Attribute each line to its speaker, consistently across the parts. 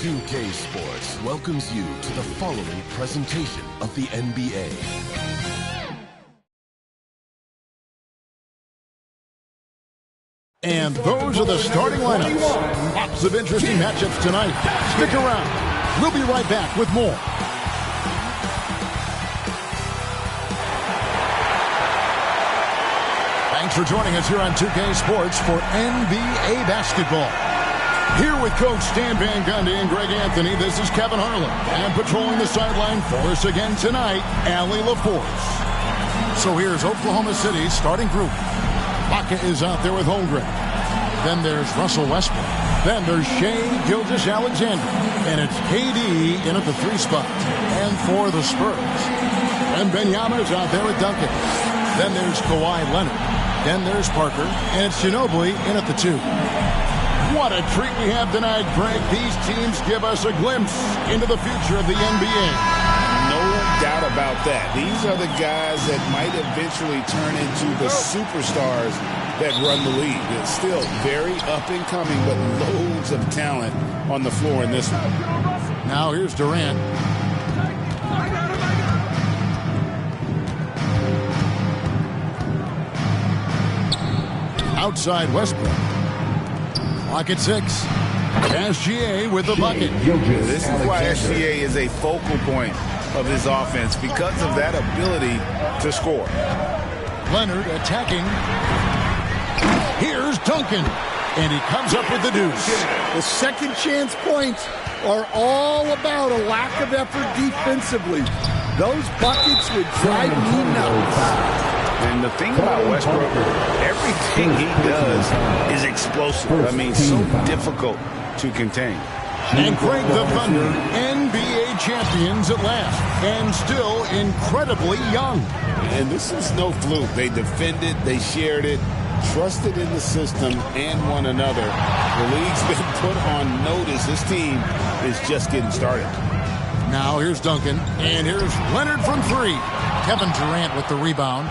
Speaker 1: 2K Sports welcomes you to the following presentation of the NBA.
Speaker 2: And those are the starting lineups. Lots of interesting matchups tonight. Stick around. We'll be right back with more. Thanks for joining us here on 2K Sports for NBA basketball. Here with Coach Stan Van Gundy and Greg Anthony, this is Kevin Harlan. And patrolling the sideline for us again tonight, Allie LaForce. So here's Oklahoma City's starting group. Baca is out there with Holmgren. Then there's Russell Westbrook. Then there's Shai Gilgeous-Alexander. And it's KD in at the 3 spot. And for the Spurs. And Wembanyama is out there with Duncan. Then there's Kawhi Leonard. Then there's Parker. And it's Ginobili in at the 2. What a treat we have tonight, Greg. These teams give us a glimpse into the future of the NBA.
Speaker 3: No doubt about that. These are the guys that might eventually turn into the superstars that run the league. It's still very up and coming, but loads of talent on the floor in this one.
Speaker 2: Now here's Durant. Outside Westbrook. Clock at 6. SGA with the bucket.
Speaker 3: This is why SGA is a focal point of his offense, because of that ability to score.
Speaker 2: Leonard attacking. Here's Duncan. And he comes up with the deuce.
Speaker 4: The second chance points are all about a lack of effort defensively. Those buckets would drive me nuts.
Speaker 3: And the thing about Westbrook, everything he does is explosive. I mean, so difficult to contain.
Speaker 2: And Greg, the Thunder, NBA champions at last, and still incredibly young.
Speaker 3: And this is no fluke. They defended, they shared it, trusted in the system and one another. The league's been put on notice. This team is just getting started.
Speaker 2: Now here's Duncan, and here's Leonard from 3. Kevin Durant with the rebound.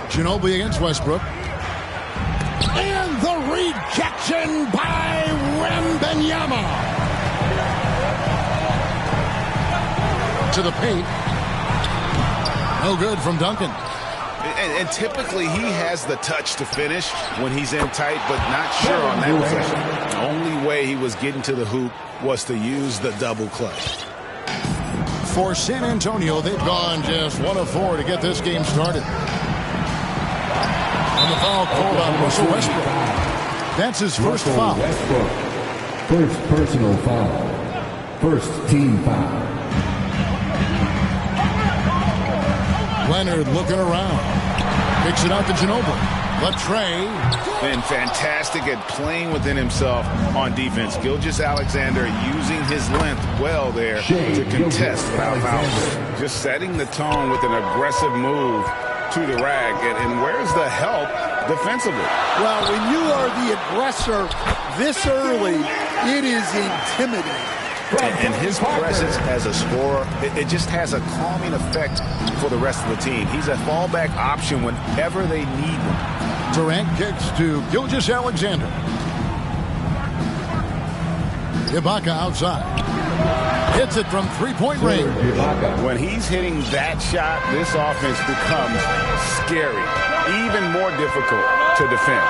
Speaker 2: Ginobili against Westbrook. And the rejection by Wembanyama. To the paint. No good from Duncan.
Speaker 3: And typically he has the touch to finish when he's in tight, but not sure on that possession. The only way he was getting to the hoop was to use the double clutch.
Speaker 2: For San Antonio, they've gone just 1 of 4 to get this game started. And the foul called on Russell Westbrook. That's his first foul.
Speaker 5: Westbrook. First personal foul. First team foul.
Speaker 2: Leonard looking around. Picks it out to Ginobili. Latrey.
Speaker 3: Been fantastic at playing within himself on defense. Gilgeous-Alexander using his length well there to contest without fouling. Just setting the tone with an aggressive move to the rag. And where's the help defensively?
Speaker 4: Well, when you are the aggressor this early, it is intimidating.
Speaker 3: And his presence as a scorer, it just has a calming effect for the rest of the team. He's a fallback option whenever they need one.
Speaker 2: Durant kicks to Gilgeous-Alexander. Ibaka outside. Hits it from 3-point range.
Speaker 3: When he's hitting that shot, this offense becomes scary, even more difficult to defend.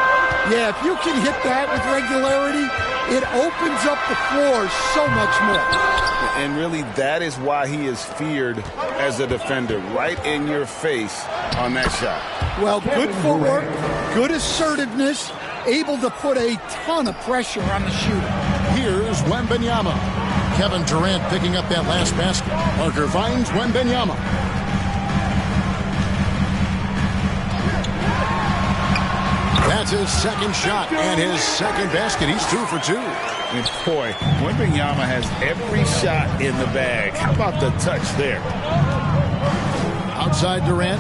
Speaker 4: Yeah, if you can hit that with regularity, it opens up the floor so much more.
Speaker 3: And really, that is why he is feared as a defender, right in your face on that shot.
Speaker 4: Well, good footwork, good assertiveness, able to put a ton of pressure on the shooter.
Speaker 2: Here's Wembanyama. Kevin Durant picking up that last basket. Parker finds Wembanyama. That's his second shot and his second basket. He's 2 for 2.
Speaker 3: And boy, Wembanyama has every shot in the bag. How about the touch there?
Speaker 2: Outside Durant.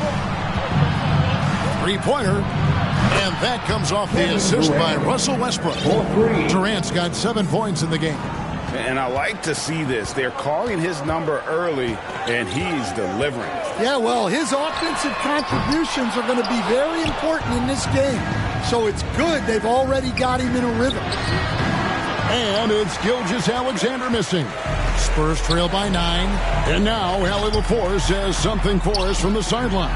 Speaker 2: 3-pointer. And that comes off the assist by Russell Westbrook. Durant's got 7 points in the game.
Speaker 3: And I like to see this. They're calling his number early, and he's delivering.
Speaker 4: Yeah, well, his offensive contributions are going to be very important in this game. So it's good they've already got him in a rhythm.
Speaker 2: And it's Gilgeous-Alexander missing. Spurs trail by 9. And now Allie LaForce has something for us from the sideline.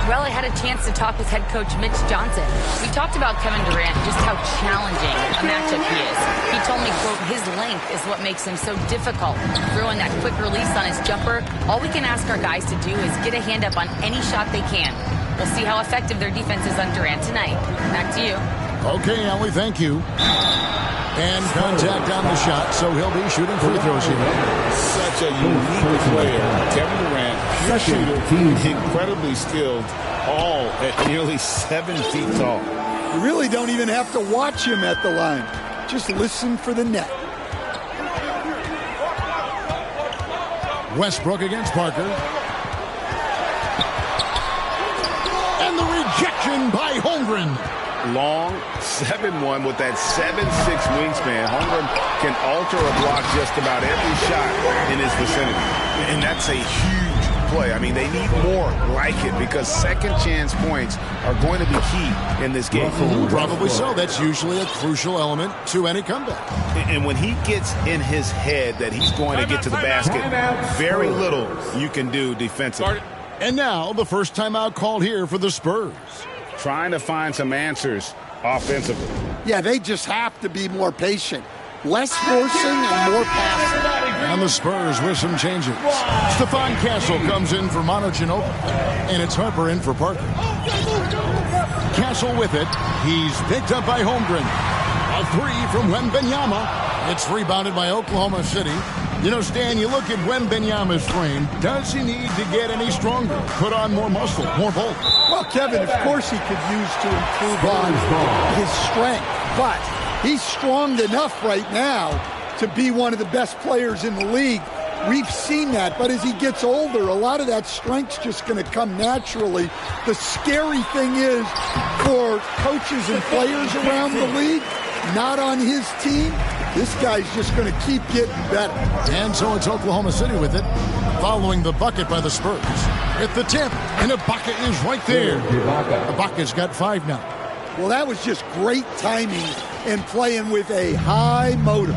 Speaker 6: Well, I had a chance to talk with head coach Mitch Johnson. We talked about Kevin Durant, just how challenging a matchup he is. He told me, quote, his length is what makes him so difficult. Throwing that quick release on his jumper, all we can ask our guys to do is get a hand up on any shot they can. We'll see how effective their defense is on Durant tonight. Back to you.
Speaker 2: Okay, Allie, thank you. And contact on the shot, so he'll be shooting free throws here.
Speaker 3: Such a unique player. Kevin Durant, pure shooter, incredibly skilled, all at nearly 7 feet tall.
Speaker 4: You really don't even have to watch him at the line. Just listen for the net.
Speaker 2: Westbrook against Parker. And the rejection by Holmgren.
Speaker 3: Long 7-1 with that 7'6" wingspan. Holmgren can alter a block just about every shot in his vicinity. And that's a huge play. I mean, they need more like it because second chance points are going to be key in this game.
Speaker 2: Probably so. That's usually a crucial element to any comeback.
Speaker 3: And when he gets in his head that he's going to get to the basket, very little you can do defensively.
Speaker 2: And now the first timeout called here for the Spurs.
Speaker 3: Trying to find some answers offensively.
Speaker 4: Yeah, they just have to be more patient. Less forcing and more passing.
Speaker 2: And the Spurs with some changes. Stephon Castle comes in for Manu Ginobili. And it's Harper in for Parker. Castle with it. He's picked up by Holmgren. A 3 from Wembanyama. It's rebounded by Oklahoma City. You know, Stan, you look at Wembanyama's frame. Does he need to get any stronger? Put on more muscle, more bulk?
Speaker 4: Well, Kevin, of course he could use to improve on his strength. But he's strong enough right now to be one of the best players in the league. We've seen that. But as he gets older, a lot of that strength's just going to come naturally. The scary thing is for coaches and players around the league, not on his team, this guy's just going to keep getting better.
Speaker 2: And so it's Oklahoma City with it, following the bucket by the Spurs. At the tip, and Ibaka is right there. Ibaka's got 5 now.
Speaker 4: Well, that was just great timing and playing with a high motor.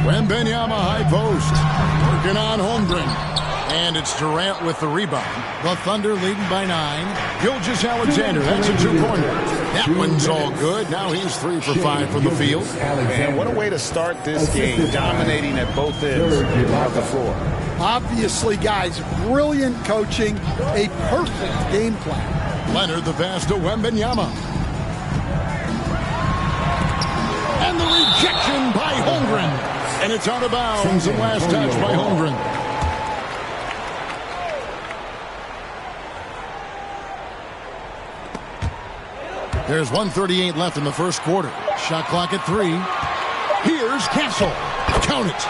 Speaker 2: Wembanyama high post, working on Holmgren. And it's Durant with the rebound. The Thunder leading by 9. Gilgeous-Alexander, that's a 2-pointer. That one's all good. Now he's 3 for 5 from the field.
Speaker 3: And what a way to start this game, dominating at both ends of the floor.
Speaker 4: Obviously, guys, brilliant coaching, a perfect game plan.
Speaker 2: Leonard the pass to Wembanyama. And the rejection by Holmgren. And it's out of bounds, and last touch by Holmgren. There's 1:38 left in the first quarter. Shot clock at 3. Here's Castle. Count it.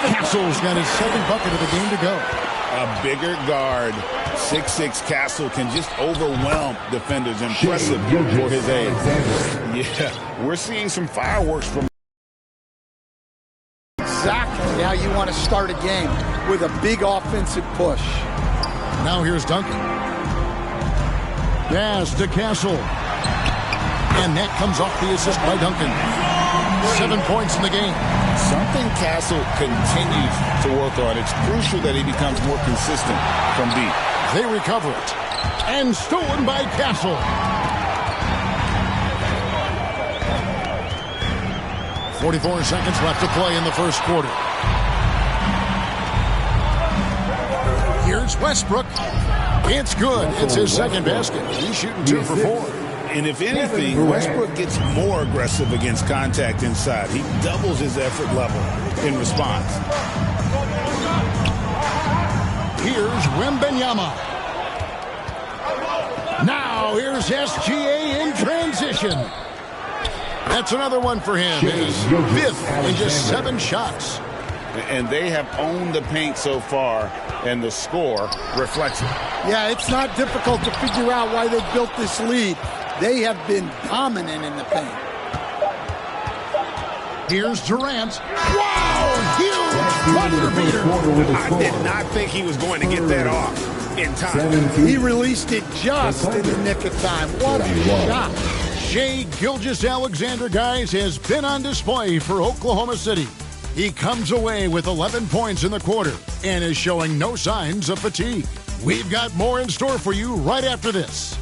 Speaker 2: Castle's got his 2nd bucket of the game to go.
Speaker 3: A bigger guard, 6'6" Castle can just overwhelm defenders. Impressive for his age. Yeah, we're seeing some fireworks from.
Speaker 4: Exactly how you want to start a game, with a big offensive push.
Speaker 2: Now here's Duncan. Pass to Castle. And that comes off the assist by Duncan. 7 points in the game.
Speaker 3: Something Castle continues to work on. It's crucial that he becomes more consistent from deep.
Speaker 2: They recover it. And stolen by Castle. 44 seconds left to play in the first quarter. Here's Westbrook. It's good. It's his 2nd basket. He's shooting 2 for 4.
Speaker 3: And if anything, Westbrook gets more aggressive against contact inside. He doubles his effort level in response.
Speaker 2: Here's Wembanyama. Now here's SGA in transition. That's another one for him. His 5th in just 7 shots.
Speaker 3: And they have owned the paint so far, and the score reflects it.
Speaker 4: Yeah, it's not difficult to figure out why they've built this lead. They have been dominant in the paint.
Speaker 2: Here's Durant. Wow! Huge buzzer beater.
Speaker 3: I did not think he was going to get that off in time.
Speaker 4: He released it just in the nick of time. What a shot.
Speaker 2: Shai Gilgeous-Alexander, guys, has been on display for Oklahoma City. He comes away with 11 points in the quarter and is showing no signs of fatigue. We've got more in store for you right after this.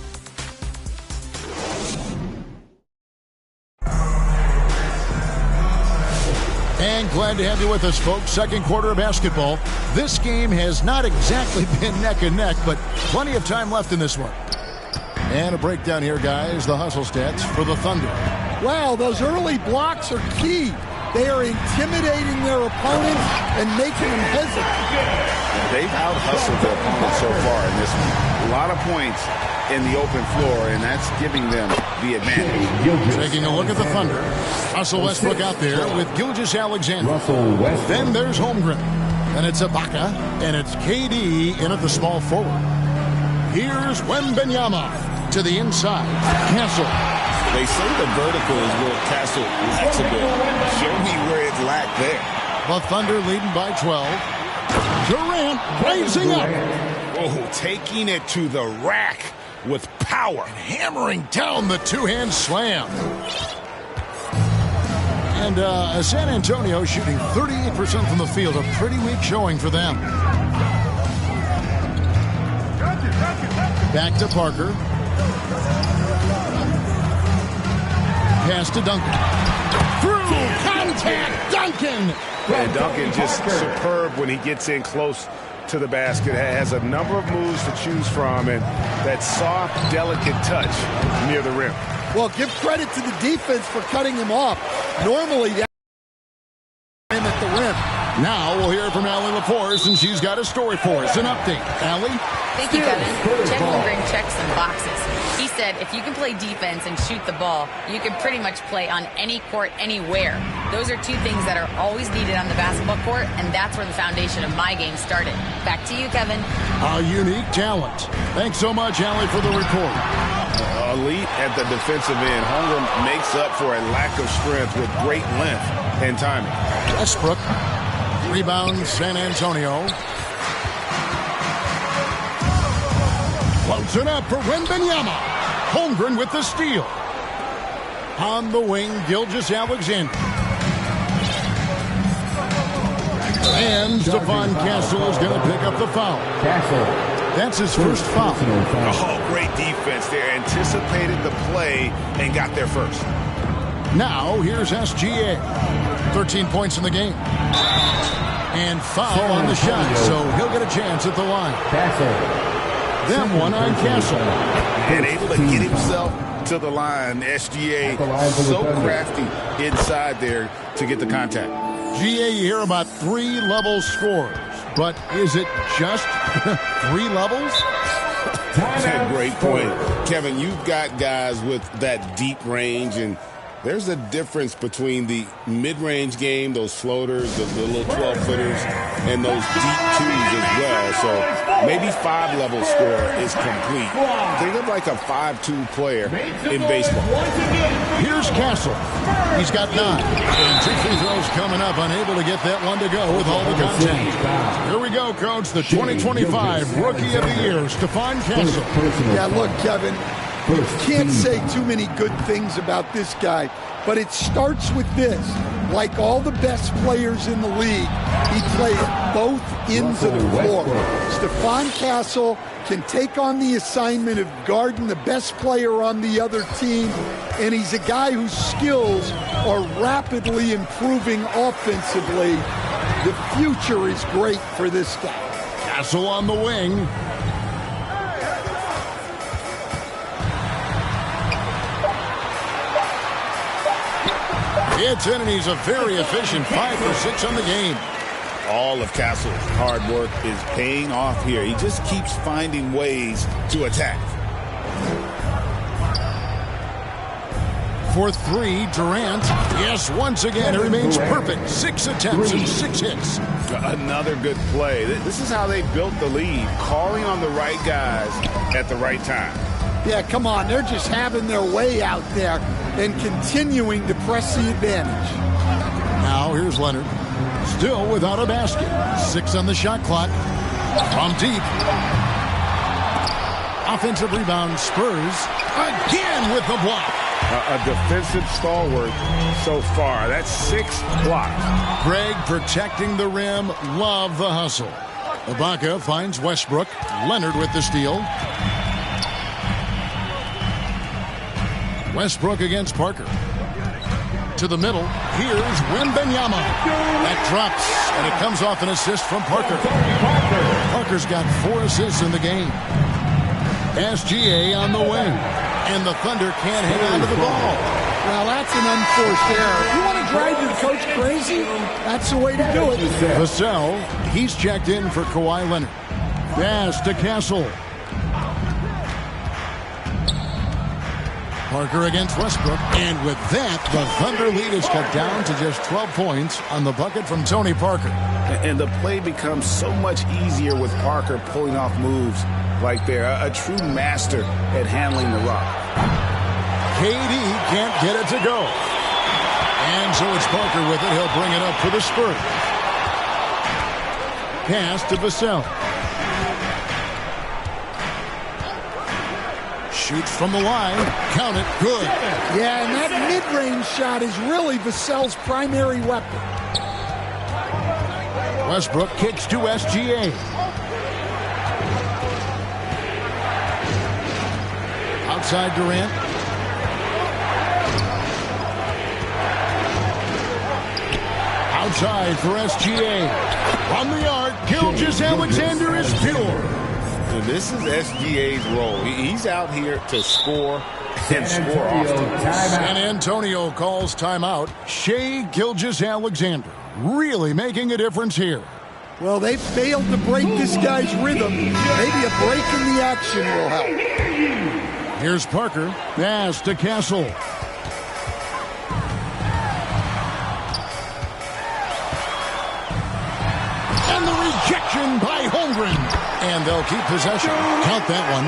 Speaker 2: And glad to have you with us, folks. Second quarter of basketball. This game has not exactly been neck and neck, but plenty of time left in this one. And a breakdown here, guys. The hustle stats for the Thunder.
Speaker 4: Wow, those early blocks are key. They are intimidating their opponents and making them hesitate.
Speaker 3: They've out-hustled their opponents so far in this one. A lot of points in the open floor, and that's giving them the advantage.
Speaker 2: Taking a look at the Thunder. Russell Westbrook out there with Gilgeous-Alexander. Then there's Holmgren. And it's Ibaka. And it's KD in at the small forward. Here's Wembanyama to the inside. Castle.
Speaker 3: They say the vertical is where Castle lacks a bit. Show me where it lacked there.
Speaker 2: The Thunder leading by 12. Durant raising up.
Speaker 3: Oh, taking it to the rack with power.
Speaker 2: And hammering down the two-hand slam. And San Antonio shooting 38% from the field. A pretty weak showing for them. Back to Parker. Pass to Duncan. Through contact, Duncan.
Speaker 3: And Duncan just superb when he gets in close to the basket. Has a number of moves to choose from, and that soft, delicate touch near the rim.
Speaker 4: Well, give credit to the defense for cutting him off. Normally, that's him at the rim.
Speaker 2: Now we'll hear from Allie LaForce, and she's got a story for us. An update. Allie?
Speaker 6: Thank you, Kevin. Chet Holmgren checks some boxes. He said if you can play defense and shoot the ball, you can pretty much play on any court, anywhere. Those are two things that are always needed on the basketball court, and that's where the foundation of my game started. Back to you, Kevin.
Speaker 2: A unique talent. Thanks so much, Allie, for the report.
Speaker 3: Elite at the defensive end. Holmgren makes up for a lack of strength with great length and timing.
Speaker 2: Westbrook. Rebound, San Antonio. Floats it up for Wembanyama. Holmgren with the steal. On the wing, Gilgeous-Alexander. And Stephon Castle is going to pick up the foul. That's his first foul.
Speaker 3: Oh, great defense there. Anticipated the play and got there first.
Speaker 2: Now, here's SGA. 13 points in the game. And foul on the shot, so he'll get a chance at the line. Then one on Castle.
Speaker 3: And able to get himself to the line. SGA so crafty inside there to get the contact.
Speaker 2: GA, you hear about 3-level scores, but is it just 3 levels?
Speaker 3: That's a great point. Kevin, you've got guys with that deep range, and there's a difference between the mid-range game, those floaters, the little 12-footers, and those deep twos as well. So maybe 5-level score is complete. Think of like a 5-2 player in baseball.
Speaker 2: Here's Castle. He's got 9. And 2 free throws coming up, unable to get that one to go with all the contact. Here we go, Coach. The 2025 Rookie of the Year, Stephon Castle.
Speaker 4: Yeah, look, Kevin. You can't say too many good things about this guy, but it starts with this. Like all the best players in the league, he plays both ends of the floor. Stephon Castle can take on the assignment of guarding the best player on the other team, and he's a guy whose skills are rapidly improving offensively. The future is great for this guy.
Speaker 2: Castle on the wing. It's in, and he's a very efficient 5 for 6 on the game.
Speaker 3: All of Castle's hard work is paying off here. He just keeps finding ways to attack.
Speaker 2: For 3, Durant. Yes, once again, it remains perfect. 6 attempts and 6 hits.
Speaker 3: Another good play. This is how they built the lead, calling on the right guys at the right time.
Speaker 4: Yeah, come on. They're just having their way out there and continuing to press the advantage.
Speaker 2: Now here's Leonard. Still without a basket. 6 on the shot clock. From deep. Offensive rebound, Spurs. Again with the block.
Speaker 3: A defensive stalwart so far. That's 6 blocks.
Speaker 2: Greg protecting the rim. Love the hustle. Ibaka finds Westbrook. Leonard with the steal. Westbrook against Parker. To the middle. Here's Wembanyama. That drops, and it comes off an assist from Parker. Parker's got 4 assists in the game. SGA on the wing. And the Thunder can't hang on to the ball.
Speaker 4: Well, that's an unforced error. If you want to drive your coach crazy, that's the way to do it.
Speaker 2: Vassell, he's checked in for Kawhi Leonard. Pass to Castle. Parker against Westbrook. And with that, the Thunder lead is cut down to just 12 points on the bucket from Tony Parker.
Speaker 3: And the play becomes so much easier with Parker pulling off moves like they're a true master at handling the rock.
Speaker 2: KD can't get it to go. And so it's Parker with it. He'll bring it up for the Spurs. Pass to Vassell. Shoots from the line. Count it. Good.
Speaker 4: Yeah, and that mid-range shot is really Vassell's primary weapon.
Speaker 2: Westbrook kicks to SGA. Outside Durant. Outside for SGA. From the arc, Gilgeous-Alexander is pure.
Speaker 3: And this is SGA's role. He's out here to score and score often.
Speaker 2: San Antonio calls timeout. Shai Gilgeous-Alexander really making a difference here.
Speaker 4: Well, they failed to break this guy's rhythm. Maybe a break in the action will help.
Speaker 2: Here's Parker. Pass to Castle. And the rejection by Holmgren. And they'll keep possession. Count that one.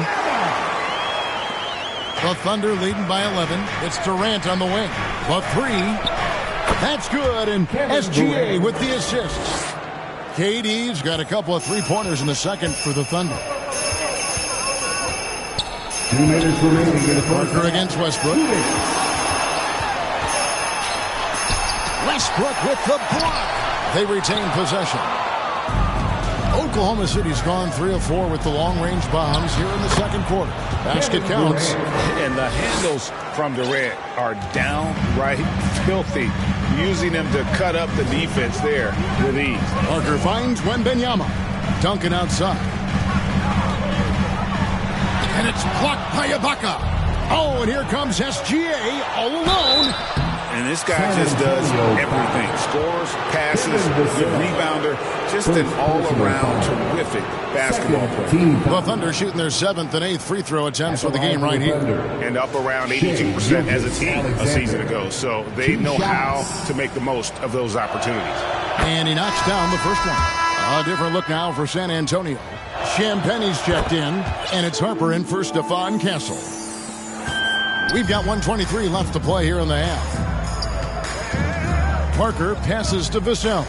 Speaker 2: The Thunder leading by 11. It's Durant on the wing. The 3. That's good. And SGA with the assists. KD's got a couple of three-pointers in the second for the Thunder.
Speaker 5: 2 minutes remaining in the first.
Speaker 2: Parker against Westbrook. Westbrook with the block. They retain possession. Oklahoma City's gone 3 of 4 with the long-range bombs here in the second quarter. Basket counts.
Speaker 3: And the handles from Durant are downright filthy, using them to cut up the defense there with ease.
Speaker 2: Parker finds Wembanyama. Duncan outside. And it's blocked by Ibaka. Oh, and here comes SGA all alone.
Speaker 3: And this guy just does everything. Scores, passes, good rebounder. Just an all-around terrific basketball player.
Speaker 2: The Thunder shooting their 7th and 8th free throw attempts for the game right here.
Speaker 3: And up around 82% as a team a season ago. So they know how to make the most of those opportunities.
Speaker 2: And he knocks down the first one. A different look now for San Antonio. Champagne's checked in, and it's Harper in for Stephon Castle. We've got 1:23 left to play here in the half. Parker passes to Vassell.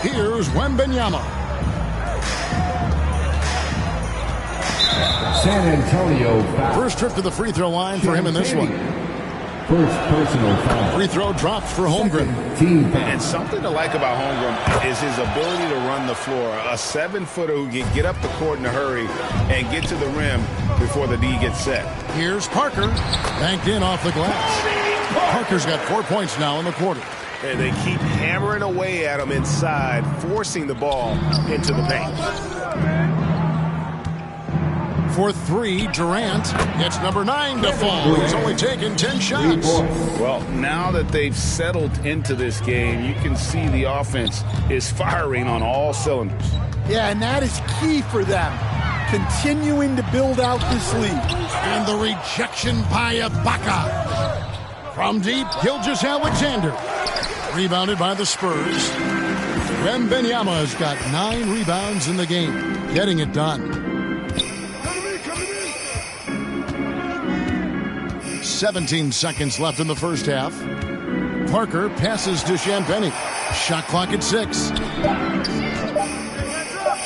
Speaker 2: Here's Wembanyama.
Speaker 5: San Antonio foul.
Speaker 2: First trip to the free throw line for him in this one.
Speaker 5: First personal foul.
Speaker 2: Free throw drops for Holmgren.
Speaker 5: Team foul.
Speaker 3: And something to like about Holmgren is his ability to run the floor. A 7-footer who can get up the court in a hurry and get to the rim before the D gets set.
Speaker 2: Here's Parker. Banked in off the glass. Parker's got 4 points now in the quarter.
Speaker 3: And they keep hammering away at him inside, forcing the ball into the paint.
Speaker 2: For 3, Durant gets number 9 to fall. He's only taken 10 shots.
Speaker 3: Well, now that they've settled into this game, you can see the offense is firing on all cylinders.
Speaker 4: Yeah, and that is key for them. Continuing to build out this lead.
Speaker 2: And the rejection by Ibaka. From deep, Gilgeous-Alexander. Rebounded by the Spurs. Wembanyama's got 9 rebounds in the game. Getting it done. 17 seconds left in the first half. Parker passes to Champagny. Shot clock at 6.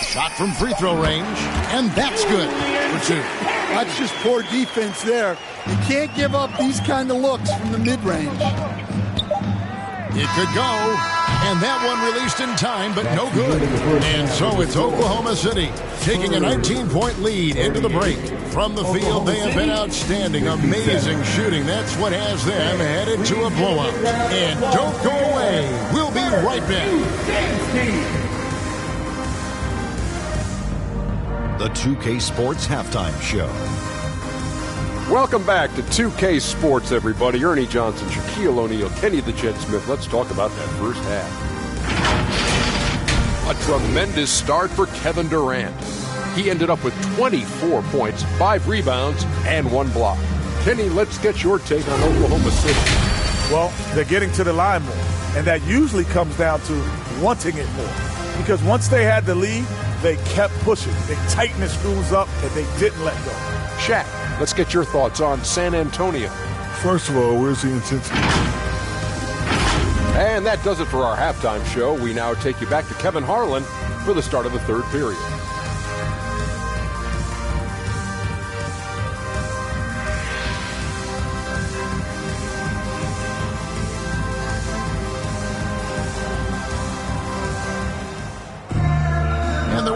Speaker 2: Shot from free throw range, and that's good for 2.
Speaker 4: That's just poor defense there. You can't give up these kind of looks from the mid-range.
Speaker 2: It could go, and that one released in time, but no good. And so it's Oklahoma City taking a 19-point lead into the break. From the field, they have been outstanding, amazing shooting. That's what has them headed to a blowout. And don't go away. We'll be right back.
Speaker 1: The 2K Sports Halftime Show.
Speaker 7: Welcome back to 2K Sports, everybody. Ernie Johnson, Shaquille O'Neal, Kenny the Jet Smith. Let's talk about that first half. A tremendous start for Kevin Durant. He ended up with 24 points, 5 rebounds, and 1 block. Kenny, let's get your take on Oklahoma City.
Speaker 8: Well, they're getting to the line more, and that usually comes down to wanting it more. Because once they had the lead, they kept pushing. They tightened the screws up, and they didn't let go.
Speaker 7: Shaq, let's get your thoughts on San Antonio.
Speaker 8: First of all, where's the intensity?
Speaker 7: And that does it for our halftime show. We now take you back to Kevin Harlan for the start of the third period.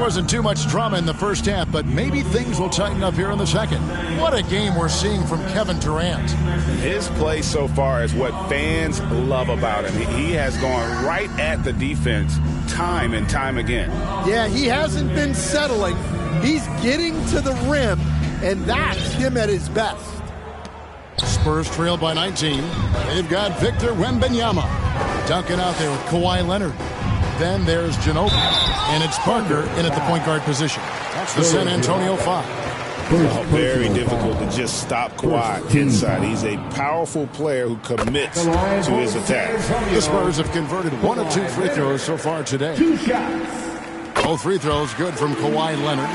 Speaker 2: Wasn't too much drama in the first half, but maybe things will tighten up here in the second. What a game we're seeing from Kevin Durant.
Speaker 3: His play so far is what fans love about him. He has gone right at the defense time and time again.
Speaker 4: Yeah, he hasn't been settling. He's getting to the rim, and that's him at his best.
Speaker 2: Spurs trail by 19. They've got Victor Wembanyama dunking out there with Kawhi Leonard. Then there's Ginobili, and it's Parker in at the point guard position. That's the San Antonio 5.
Speaker 3: Very difficult to just stop Kawhi inside. He's a powerful player who commits to his attack.
Speaker 2: The Spurs have converted 1 of 2 free throws so far today. Both free throws good from Kawhi Leonard.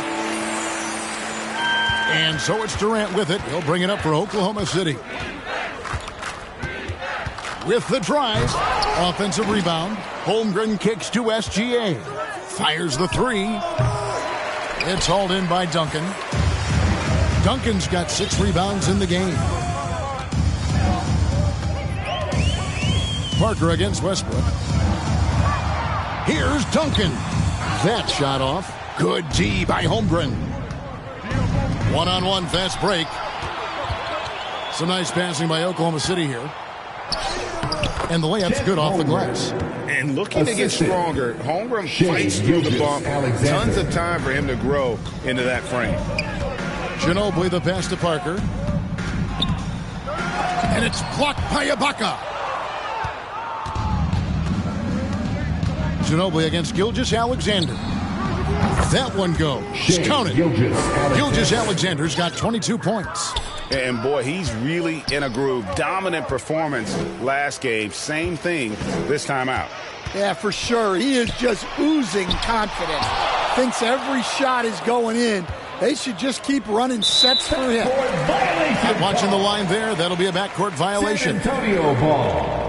Speaker 2: And so it's Durant with it. He'll bring it up for Oklahoma City. With the drive, offensive rebound. Holmgren kicks to SGA. Fires the 3. It's hauled in by Duncan. Duncan's got 6 rebounds in the game. Parker against Westbrook. Here's Duncan. That shot off. Good D by Holmgren. One-on-one fast break. Some nice passing by Oklahoma City here. And the layup's good off the glass.
Speaker 3: And looking to get stronger, Holmgren fights through the bump. Tons of time for him to grow into that frame.
Speaker 2: Ginobili the pass to Parker. And it's blocked by Ibaka. Ginobili against Gilgeous-Alexander. That one goes. Count it. Gilgeous-Alexander's got 22 points.
Speaker 3: And boy, he's really in a groove. Dominant performance last game. Same thing this time out.
Speaker 4: Yeah, for sure. He is just oozing confidence. Thinks every shot is going in. They should just keep running sets for him.
Speaker 2: Watching the line there, that'll be a backcourt violation.
Speaker 5: San Antonio ball.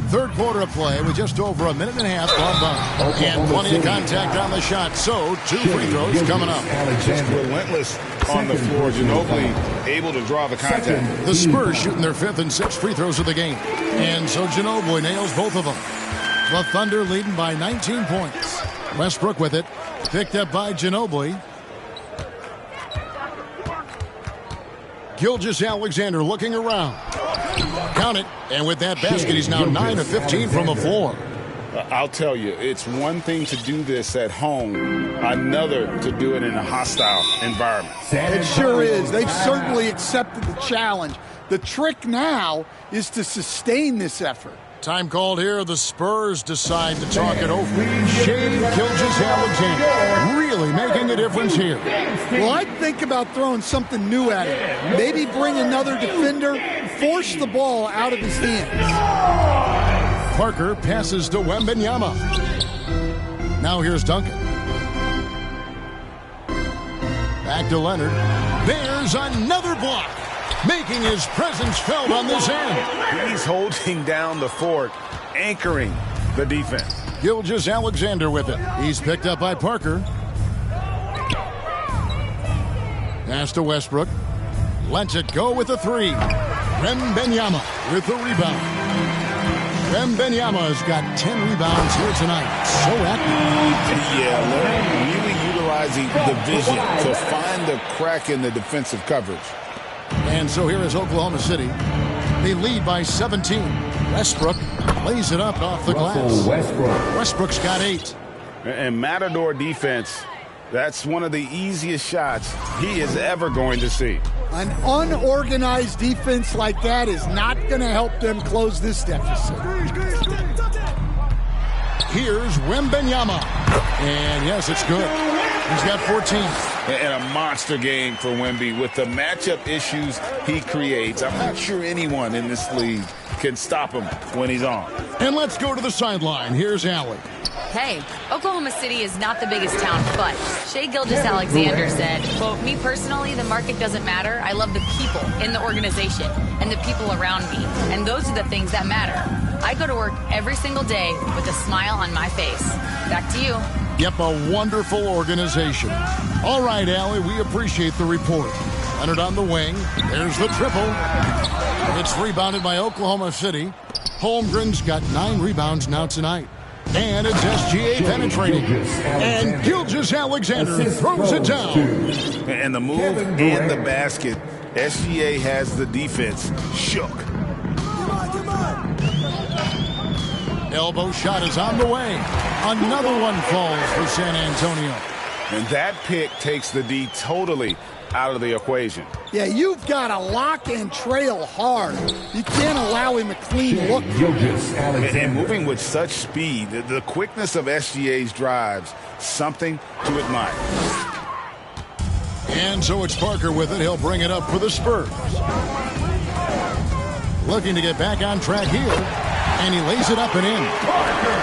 Speaker 2: Third quarter of play with just over a minute and a half gone by. And plenty of contact on the shot. So 2 free throws coming up.
Speaker 3: Just relentless on the floor. Ginobili able to draw the contact.
Speaker 2: The Spurs shooting their 5th and 6th free throws of the game. And so Ginobili nails both of them. The Thunder leading by 19 points. Westbrook with it. Picked up by Ginobili. Gilgeous-Alexander looking around. Count it. And with that basket, he's now 9 of 15 from the floor.
Speaker 3: I'll tell you, it's one thing to do this at home, another to do it in a hostile environment.
Speaker 4: It sure is. They've certainly accepted the challenge. The trick now is to sustain this effort.
Speaker 2: Time called here. The Spurs decide to talk it over. Shai Gilgeous-Alexander really making a difference here.
Speaker 4: Well, I'd think about throwing something new at him. Maybe bring another defender, force the ball out of his hands.
Speaker 2: Parker passes to Wembanyama. Now here's Duncan. Back to Leonard. There's another block, making his presence felt on this end.
Speaker 3: He's holding down the fort, anchoring the defense.
Speaker 2: Gilgeous-Alexander with it. He's picked up by Parker. Pass to Westbrook. Lets it go with a three. Wembanyama with the rebound. Wembanyama has got 10 rebounds here tonight. So active.
Speaker 3: Yeah, they're really utilizing the vision to find the crack in the defensive coverage.
Speaker 2: And so here is Oklahoma City. They lead by 17. Westbrook lays it up off the glass. Westbrook's got 8.
Speaker 3: And Matador defense, that's one of the easiest shots he is ever going to see.
Speaker 4: An unorganized defense like that is not going to help them close this deficit.
Speaker 2: Here's Wembanyama. And yes, it's good. He's got 14.
Speaker 3: And a monster game for Wemby with the matchup issues he creates. I'm not sure anyone in this league can stop him when he's on.
Speaker 2: And let's go to the sideline. Here's Allie.
Speaker 6: Hey, Oklahoma City is not the biggest town, but Shai Gilgeous-Alexander said, quote, me personally, the market doesn't matter. I love the people in the organization and the people around me. And those are the things that matter. I go to work every single day with a smile on my face. Back to you.
Speaker 2: Yep, a wonderful organization. All right, Allie, we appreciate the report. Leonard on the wing. There's the triple. It's rebounded by Oklahoma City. Holmgren's got 9 rebounds now tonight. And it's SGA penetrating. And Gilgeous-Alexander throws it down.
Speaker 3: And the move and the basket, SGA has the defense shook.
Speaker 2: Elbow shot is on the way. Another one falls for San Antonio.
Speaker 3: And that pick takes the D totally out of the equation.
Speaker 4: Yeah, you've got to lock and trail hard. You can't allow him a clean look.
Speaker 3: And moving with such speed, the quickness of SGA's drives, something to admire.
Speaker 2: And so it's Parker with it. He'll bring it up for the Spurs. Looking to get back on track here. And he lays it up and in.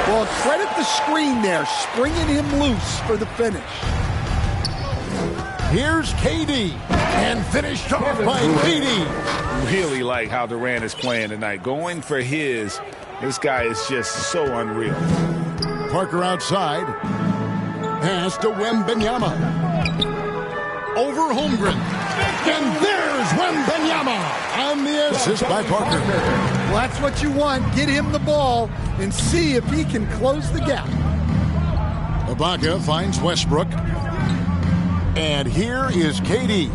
Speaker 4: Well, credit the screen there, springing him loose for the finish.
Speaker 2: Here's KD, and finished off by KD.
Speaker 3: Really like how Durant is playing tonight. Going for his. This guy is just so unreal.
Speaker 2: Parker outside. Pass to Wembanyama. Over Holmgren. And there's Wembanyama on the assist by Parker.
Speaker 4: Well, that's what you want. Get him the ball and see if he can close the gap.
Speaker 2: Ibaka finds Westbrook. And here is KD.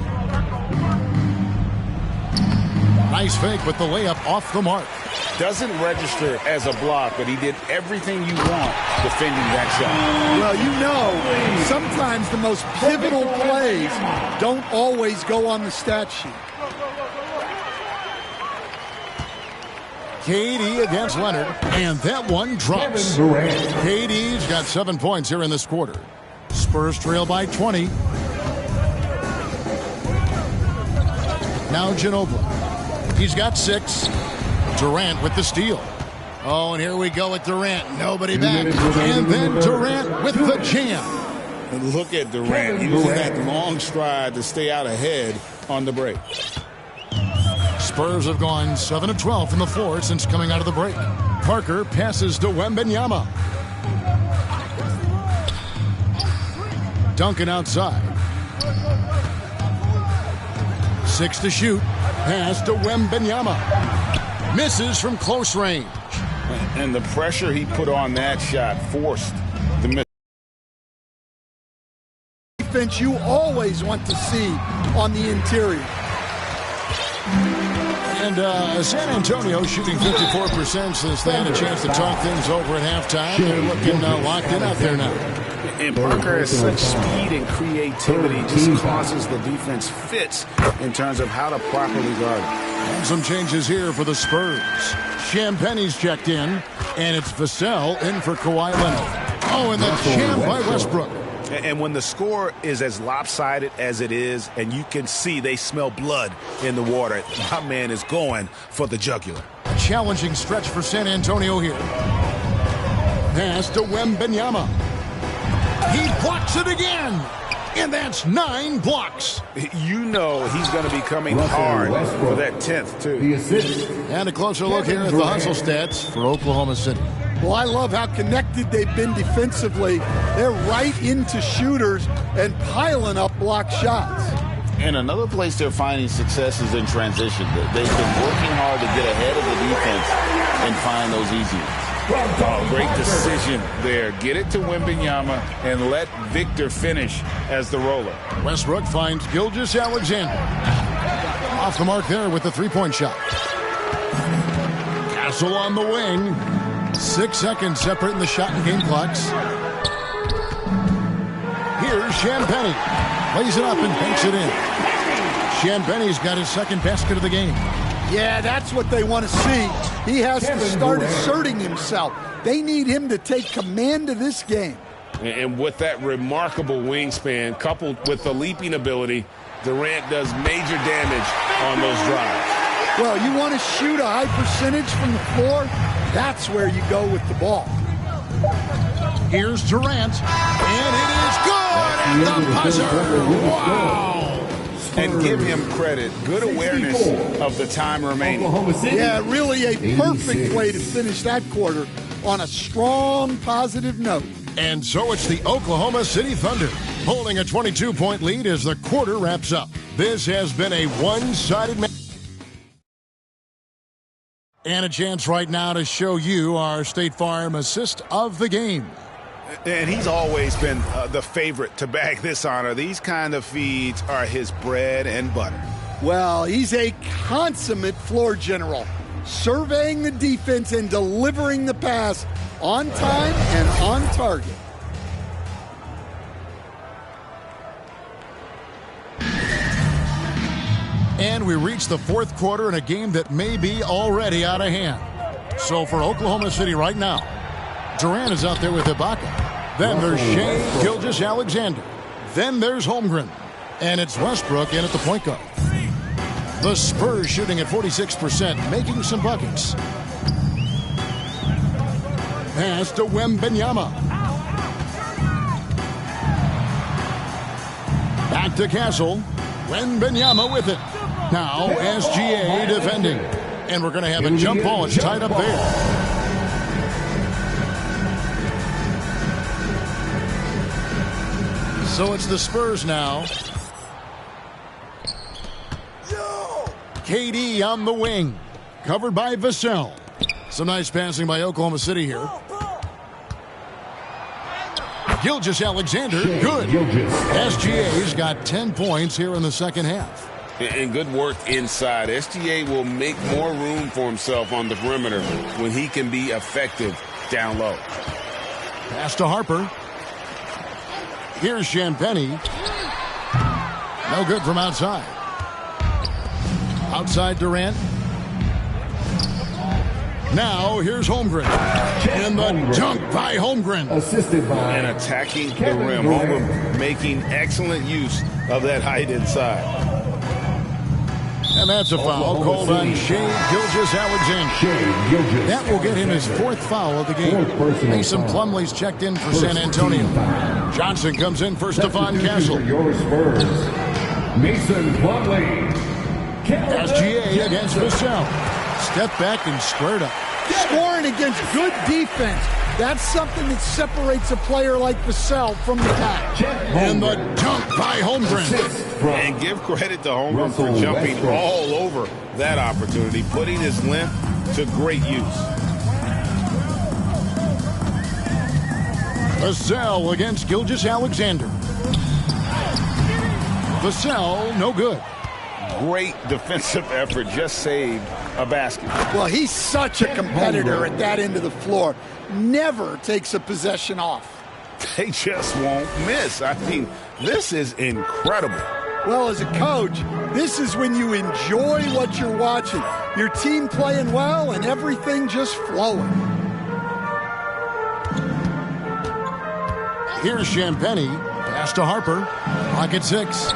Speaker 2: Nice fake with the layup off the mark.
Speaker 3: Doesn't register as a block, but he did everything you want defending that shot.
Speaker 4: Well, you know, sometimes the most pivotal plays don't always go on the stat sheet.
Speaker 2: KD against Leonard, and that one drops. KD's got 7 points here in this quarter. Spurs trail by 20. Now Ginobili. He's got 6. Durant with the steal. Oh, and here we go with Durant. Nobody back. And then Durant with the jam.
Speaker 3: And look at Durant using that long stride to stay out ahead on the break.
Speaker 2: Spurs have gone 7 of 12 from the floor since coming out of the break. Parker passes to Wembanyama. Duncan outside. 6 to shoot. Pass to Wembanyama. Misses from close range.
Speaker 3: And the pressure he put on that shot forced the miss.
Speaker 4: Defense you always want to see on the interior.
Speaker 2: And San Antonio shooting 54% since they had a chance to talk things over at halftime. They're looking locked in out there now.
Speaker 3: And Parker has such speed and creativity, just causes the defense fits in terms of how to properly guard it.
Speaker 2: And some changes here for the Spurs. Champagne's checked in, and it's Vassell in for Kawhi Leonard. Oh, and the jam by Westbrook.
Speaker 3: And when the score is as lopsided as it is, and you can see they smell blood in the water, my man is going for the jugular.
Speaker 2: A challenging stretch for San Antonio here. Pass to Wembanyama. He blocks it again. And that's 9 blocks.
Speaker 3: You know he's going to be coming hard for that 10th, too.
Speaker 5: The assist.
Speaker 2: And a closer look here at the hustle stats for Oklahoma City.
Speaker 4: Well, I love how connected they've been defensively. They're right into shooters and piling up block shots.
Speaker 3: And another place they're finding success is in transition. They've been working hard to get ahead of the defense and find those easy ones. Oh, great decision there. Get it to Wembanyama and let Victor finish as the roller.
Speaker 2: Westbrook finds Gilgeous-Alexander. Off the mark there with the three-point shot. Castle on the wing. 6 seconds separating the shot and game clocks. Here's Champagnie. Lays it up and banks it in. Champagnie's got his second basket of the game.
Speaker 4: Yeah, that's what they want to see. He has to start asserting himself. They need him to take command of this game.
Speaker 3: And with that remarkable wingspan, coupled with the leaping ability, Durant does major damage on those drives.
Speaker 4: Well, you want to shoot a high percentage from the floor? That's where you go with the ball.
Speaker 2: Here's Durant, and it is good at the buzzer. Wow!
Speaker 3: And give him credit. Good awareness of the time remaining.
Speaker 4: Yeah, really a perfect way to finish that quarter on a strong, positive note.
Speaker 2: And so it's the Oklahoma City Thunder holding a 22-point lead as the quarter wraps up. This has been a one-sided match. And a chance right now to show you our State Farm assist of the game.
Speaker 3: And he's always been the favorite to bag this honor. These kind of feeds are his bread and butter.
Speaker 4: Well, he's a consummate floor general, surveying the defense and delivering the pass on time and on target.
Speaker 2: And we reach the fourth quarter in a game that may be already out of hand. So for Oklahoma City right now, Durant is out there with Ibaka. Then there's Shai Gilgeous-Alexander. Then there's Holmgren. And it's Westbrook in at the point guard. The Spurs shooting at 46%, making some buckets. Pass to Wembanyama. Back to Castle. Wembanyama with it. Now SGA defending. And we're going to have a jump ball. It's tied up there. So it's the Spurs now. KD on the wing. Covered by Vassell. Some nice passing by Oklahoma City here. Gilgeous-Alexander, good. SGA's got 10 points here in the second half.
Speaker 3: And good work inside. SGA will make more room for himself on the perimeter when he can be effective down low.
Speaker 2: Pass to Harper. Here's Champagnie. No good from outside. Outside Durant. Now here's Holmgren. And the dunk by Holmgren.
Speaker 5: Assisted by
Speaker 3: and attacking the rim. Holmgren making excellent use of that height inside.
Speaker 2: And that's a foul called on Shai Gilgeous-Alexander. That will get him his fourth foul of the game. Mason Plumlee's checked in for San Antonio. Johnson comes in for Stephon Castle.
Speaker 5: Your Spurs. Mason Plumlee.
Speaker 2: SGA against Vassell. Step back and squared up.
Speaker 4: Scoring against good defense. That's something that separates a player like Vassell from the pack.
Speaker 2: And the dunk by Holmgren.
Speaker 3: And give credit to Holmgren for jumping all over that opportunity, putting his length to great use.
Speaker 2: Vassell against Gilgeous-Alexander. Vassell, no good.
Speaker 3: Great defensive effort, just saved a basket.
Speaker 4: Well, he's such a competitor at that end of the floor. Never takes a possession off.
Speaker 3: They just won't miss. I mean, this is incredible.
Speaker 4: Well, as a coach, this is when you enjoy what you're watching. Your team playing well and everything just flowing.
Speaker 2: Here's Champagnie. Pass to Harper. Pocket 6.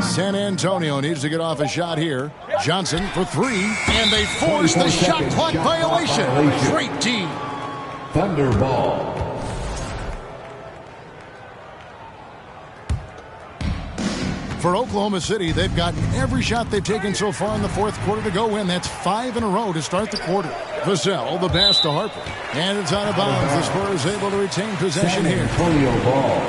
Speaker 2: San Antonio needs to get off a shot here. Johnson for 3. And they force the shot clock violation. Great team.
Speaker 5: Thunder ball.
Speaker 2: For Oklahoma City, they've gotten every shot they've taken so far in the fourth quarter to go in. That's 5 in a row to start the quarter. Vassell, the pass to Harper. And it's out of bounds. The Spurs able to retain possession here.
Speaker 5: Antonio Ball.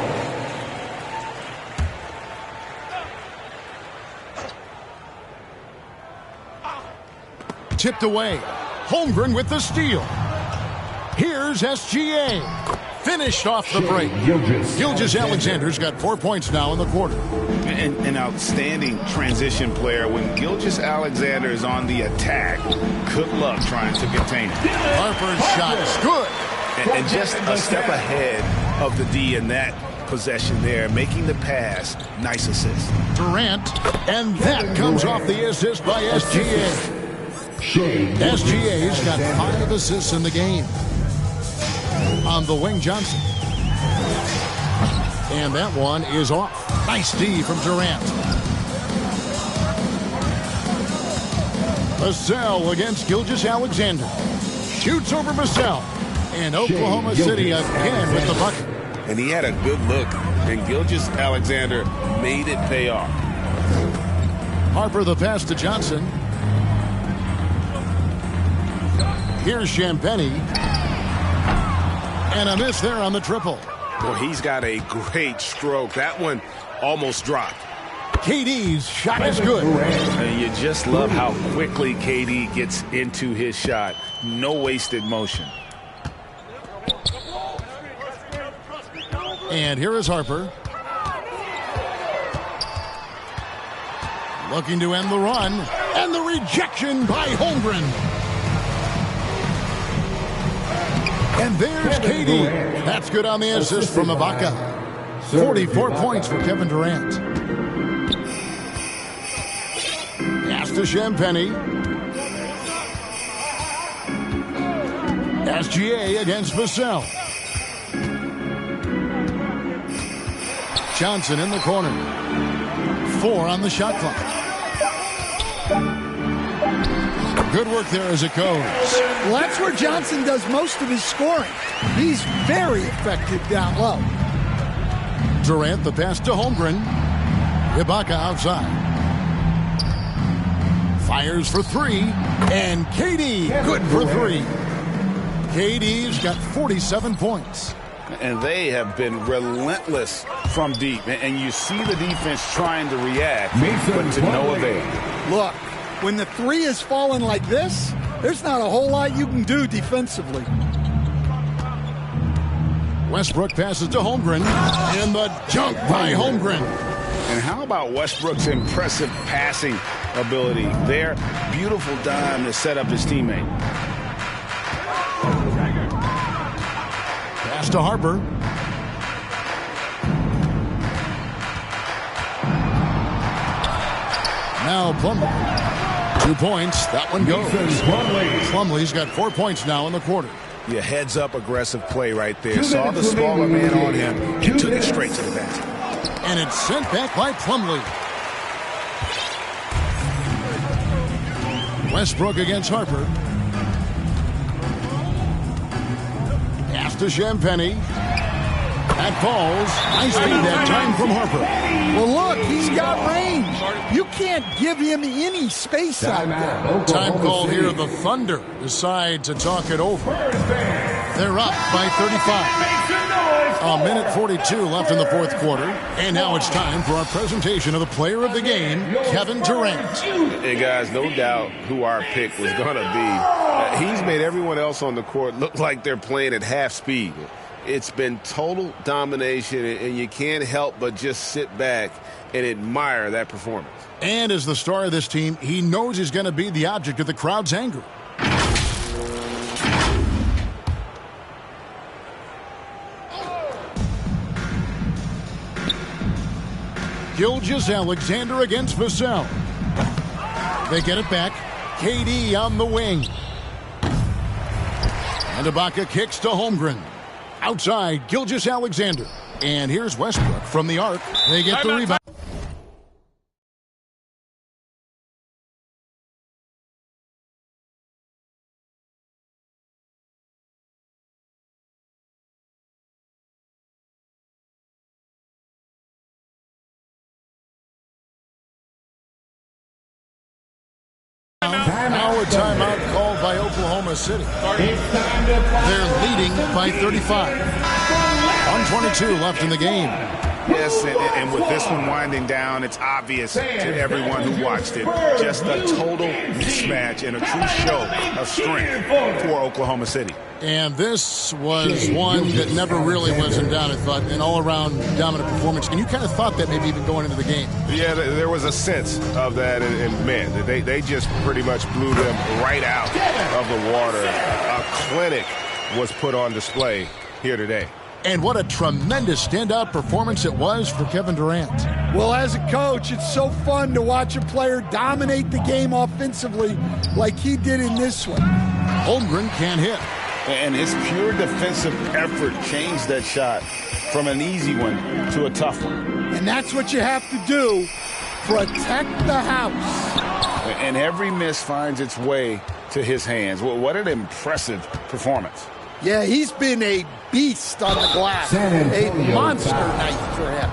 Speaker 2: Tipped away. Holmgren with the steal. Here's SGA. Finished off the break. Gilgeous-Alexander's got 4 points now in the quarter.
Speaker 3: An outstanding transition player. When Gilgeous-Alexander is on the attack, good luck trying to contain it.
Speaker 2: Harper's shot is good.
Speaker 3: And just a step ahead of the D in that possession there, making the pass. Nice assist.
Speaker 2: Durant, and that comes off the assist by SGA. SGA's got 5 assists in the game. On the wing, Johnson. And that one is off. Nice D from Durant. Vassell against Gilgeous-Alexander. Shoots over Vassell. And Oklahoma City again with the bucket.
Speaker 3: And he had a good look, and Gilgeous-Alexander made it pay off.
Speaker 2: Harper the pass to Johnson. Here's Champagnie. And a miss there on the triple.
Speaker 3: Well, he's got a great stroke. That one almost dropped.
Speaker 2: KD's shot is good.
Speaker 3: And you just love how quickly KD gets into his shot. No wasted motion.
Speaker 2: And here is Harper. Looking to end the run. And the rejection by Holmgren. And there's KD. That's good on the assist from Ibaka. 44 points for Kevin Durant. Pass to Champagnie. SGA against Vassell. Johnson in the corner. 4 on the shot clock. Good work there as it goes.
Speaker 4: Well, that's where Johnson does most of his scoring. He's very effective down low.
Speaker 2: Durant the pass to Holmgren. Ibaka outside. Fires for 3. And KD good for 3. KD's got 47 points.
Speaker 3: And they have been relentless from deep. And you see the defense trying to react, but to no avail.
Speaker 4: Look, when the 3 is falling like this, there's not a whole lot you can do defensively.
Speaker 2: Westbrook passes to Holmgren. And the junk by Holmgren.
Speaker 3: And how about Westbrook's impressive passing ability there? Beautiful dime to set up his teammate.
Speaker 2: Pass to Harper. Now Plumlee. 2 points. That one goes. Plumlee's got 4 points now in the quarter.
Speaker 3: Yeah, heads up aggressive play right there. Saw the smaller man on him and took it straight to the basket.
Speaker 2: And it's sent back by Plumlee. Westbrook against Harper. Pass to Champagnie. That falls. Nice feed that time from Harper.
Speaker 4: Well, look, he's got range. You can't give him any space out there.
Speaker 2: Time called here. The Thunder decide to talk it over. They're up by 35. A minute 42 left in the fourth quarter. And now it's time for our presentation of the player of the game, Kevin Durant.
Speaker 3: Hey, guys, no doubt who our pick was going to be. He's made everyone else on the court look like they're playing at half speed. It's been total domination, and you can't help but just sit back and admire that performance.
Speaker 2: And as the star of this team, he knows he's going to be the object of the crowd's anger. Gilgeous-Alexander against Vassell. They get it back. KD on the wing. And Ibaka kicks to Holmgren. Outside, Gilgeous-Alexander. And here's Westbrook from the arc. They get the rebound. a timeout called by Oklahoma City. They're leading by 35. 1:22 left in the game.
Speaker 3: Yes, and with this one winding down, it's obvious to everyone who watched it. Just a total mismatch and a true show of strength for Oklahoma City.
Speaker 2: And this was one that never really was in doubt, I thought, an all-around dominant performance. And you kind of thought that maybe even going into the game.
Speaker 3: Yeah, there was a sense of that, and man, they just pretty much blew them right out of the water. A clinic was put on display here today.
Speaker 2: And what a tremendous standout performance it was for Kevin Durant.
Speaker 4: Well, as a coach, it's so fun to watch a player dominate the game offensively like he did in this one.
Speaker 2: Holmgren can't hit.
Speaker 3: And his pure defensive effort changed that shot from an easy one to a tough one.
Speaker 4: And that's what you have to do. Protect the house.
Speaker 3: And every miss finds its way to his hands. Well, what an impressive performance.
Speaker 4: Yeah, he's been a beast on the glass. A monster night for him.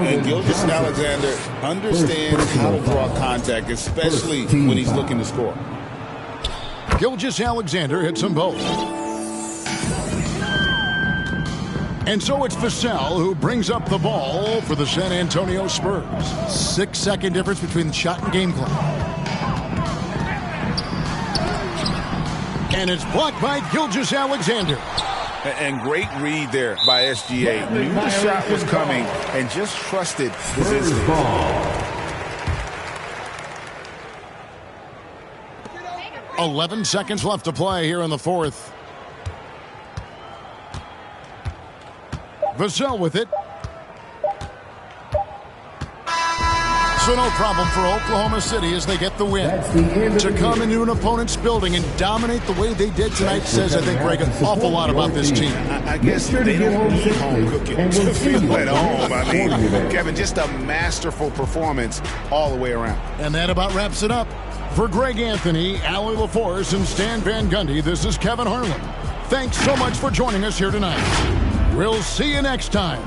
Speaker 3: And Gilgeous-Alexander understands how to draw contact, especially when he's looking to score.
Speaker 2: Gilgeous-Alexander hits them both. And so it's Vassell who brings up the ball for the San Antonio Spurs. 6-second difference between the shot and game clock. And it's blocked by Gilgeous-Alexander.
Speaker 3: And great read there by SGA. Knew the shot was coming and just trusted his instinct.
Speaker 2: 11 seconds left to play here in the fourth. Vassell with it. So no problem for Oklahoma City as they get the win. To come into an opponent's building and dominate the way they did tonight says, I think, Greg, an awful lot about this team.
Speaker 3: I guess they don't need home cooking to feel at home. I mean, Kevin, just a masterful performance all the way around.
Speaker 2: And that about wraps it up. For Greg Anthony, Allie LaForce, and Stan Van Gundy, this is Kevin Harlan. Thanks so much for joining us here tonight. We'll see you next time.